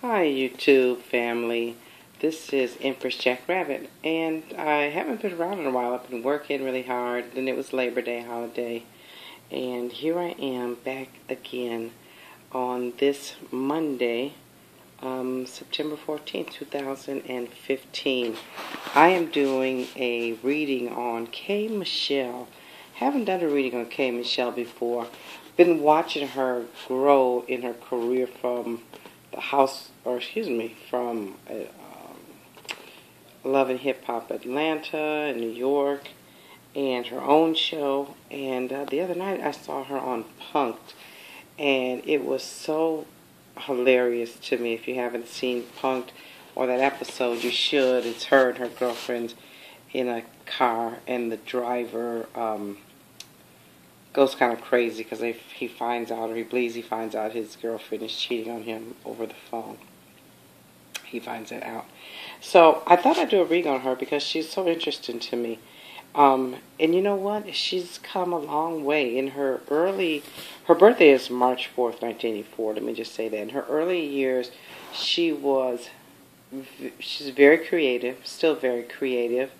Hi, YouTube family. This is Empress Jackrabbit, and I haven't been around in a while. I've been working really hard. Then it was Labor Day holiday, and here I am back again on this Monday, September 14th, 2015. I am doing a reading on K. Michelle. Haven't done a reading on K. Michelle before. Been watching her grow in her career from from Love and Hip Hop Atlanta and New York, and her own show. And the other night I saw her on Punk'd, and it was so hilarious to me. If you haven't seen Punk'd or that episode, you should. It's her and her girlfriend in a car, and the driver goes kind of crazy because he finds out, or he believes he finds out, his girlfriend is cheating on him over the phone. He finds it out. So I thought I'd do a reading on her because she's so interesting to me. And you know what? She's come a long way. Her birthday is March 4th, 1984. Let me just say that. In her early years, she's very creative, still very creative.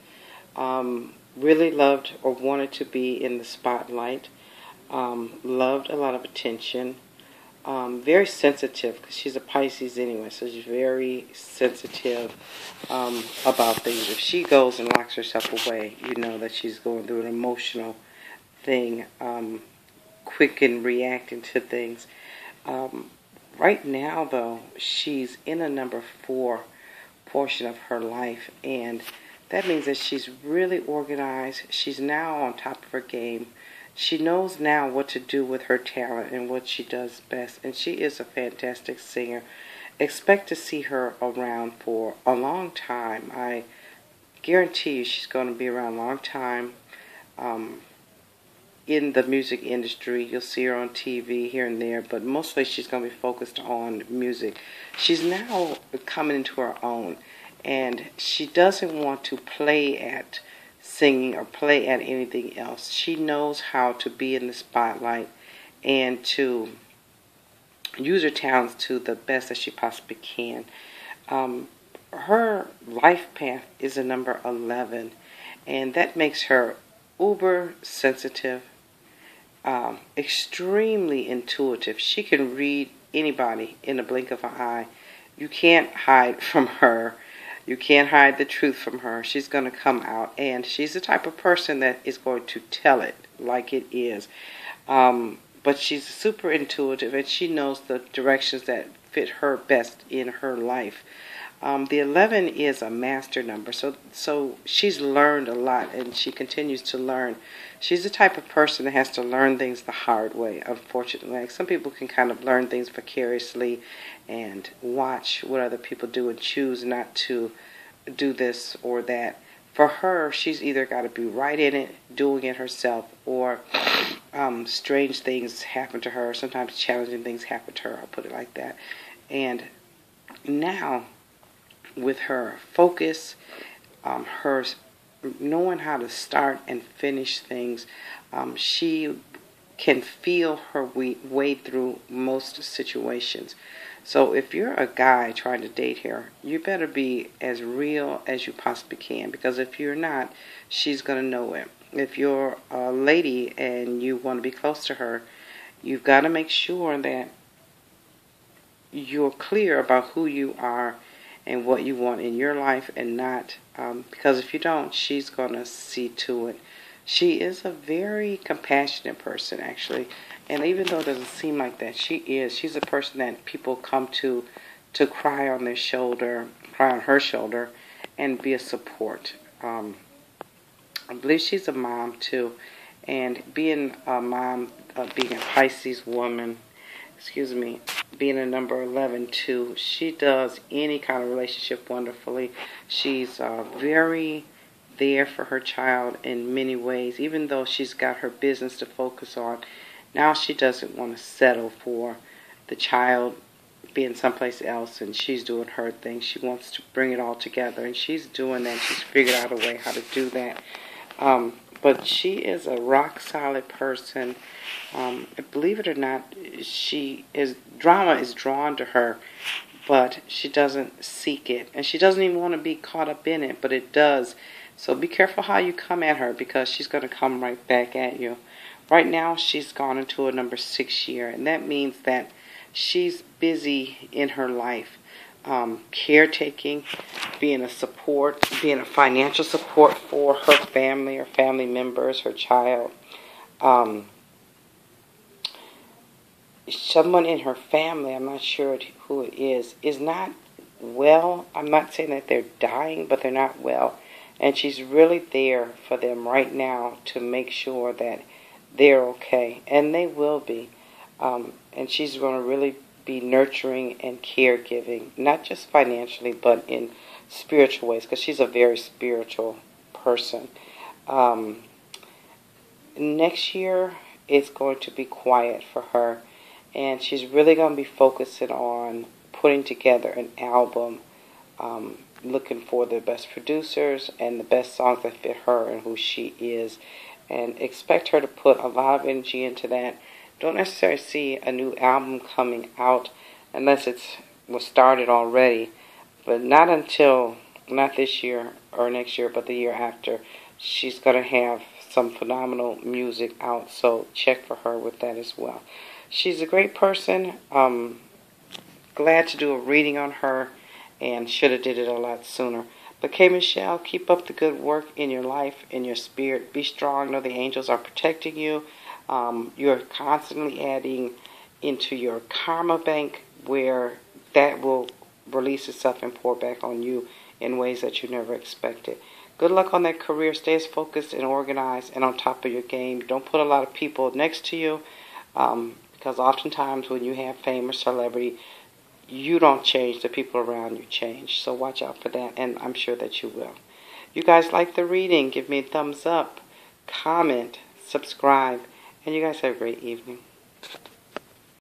Really loved or wanted to be in the spotlight. Loved a lot of attention. Very sensitive, because she's a Pisces anyway, so she's very sensitive about things. If she goes and locks herself away, you know that she's going through an emotional thing, quick in reacting to things. Right now, though, she's in a number 4 portion of her life, and that means that she's really organized. She's now on top of her game. She knows now what to do with her talent and what she does best, and she is a fantastic singer. Expect to see her around for a long time. I guarantee you she's going to be around a long time in the music industry. You'll see her on TV here and there, but mostly she's going to be focused on music. She's now coming into her own, and she doesn't want to play at singing or play at anything else. She knows how to be in the spotlight and to use her talents to the best that she possibly can. Her life path is a number 11, and that makes her uber sensitive, extremely intuitive. She can read anybody in a blink of an eye. You can't hide from her. You can't hide the truth from her. She's going to come out, and she's the type of person that is going to tell it like it is. But she's super intuitive, and she knows the directions that fit her best in her life. The 11 is a master number, so she's learned a lot, and she continues to learn. She's the type of person that has to learn things the hard way, unfortunately. Like, some people can kind of learn things vicariously and watch what other people do and choose not to do this or that. For her, she's either got to be right in it, doing it herself, or strange things happen to her. Sometimes challenging things happen to her, I'll put it like that. And now, with her focus, her knowing how to start and finish things, she can feel her way through most situations. So if you're a guy trying to date her, you better be as real as you possibly can, because if you're not, she's going to know it. If you're a lady and you want to be close to her, you've got to make sure that you're clear about who you are and what you want in your life, and not, because if you don't, she's going to see to it. She is a very compassionate person, actually, and even though it doesn't seem like that, she's a person that people come to cry on her shoulder, and be a support. I believe she's a mom too, and being a mom, being a Pisces woman, being a number 11 too, she does any kind of relationship wonderfully. She's very there for her child in many ways, even though she's got her business to focus on. Now she doesn't want to settle for the child being someplace else and she's doing her thing. She wants to bring it all together, and she's doing that. She's figured out a way how to do that. But she is a rock solid person. Believe it or not, drama is drawn to her, but she doesn't seek it. And she doesn't even want to be caught up in it, but it does. So be careful how you come at her, because she's going to come right back at you. Right now, she's gone into a number 6 year, and that means that she's busy in her life, caretaking, being a support, being a financial support for her family or family members, her child. Someone in her family, I'm not sure who it is not well. I'm not saying that they're dying, but they're not well. And she's really there for them right now to make sure that they're okay. And they will be. And she's going to really be nurturing and caregiving, not just financially, but in spiritual ways, because she's a very spiritual person. Next year, it's going to be quiet for her. And she's really going to be focusing on putting together an album, looking for the best producers and the best songs that fit her and who she is. And expect her to put a lot of energy into that. Don't necessarily see a new album coming out unless it was started already. But not this year or next year, but the year after. She's going to have some phenomenal music out. So check for her with that as well. She's a great person. Glad to do a reading on her, and should have did it a lot sooner. But K. Michelle, keep up the good work in your life, in your spirit. Be strong. Know the angels are protecting you. You're constantly adding into your karma bank, where that will release itself and pour back on you in ways that you never expected. Good luck on that career. Stay as focused and organized and on top of your game. Don't put a lot of people next to you. Because oftentimes when you have fame or celebrity, you don't change, the people around you change. So watch out for that, and I'm sure that you will. You guys like the reading? Give me a thumbs up, comment, subscribe, and you guys have a great evening.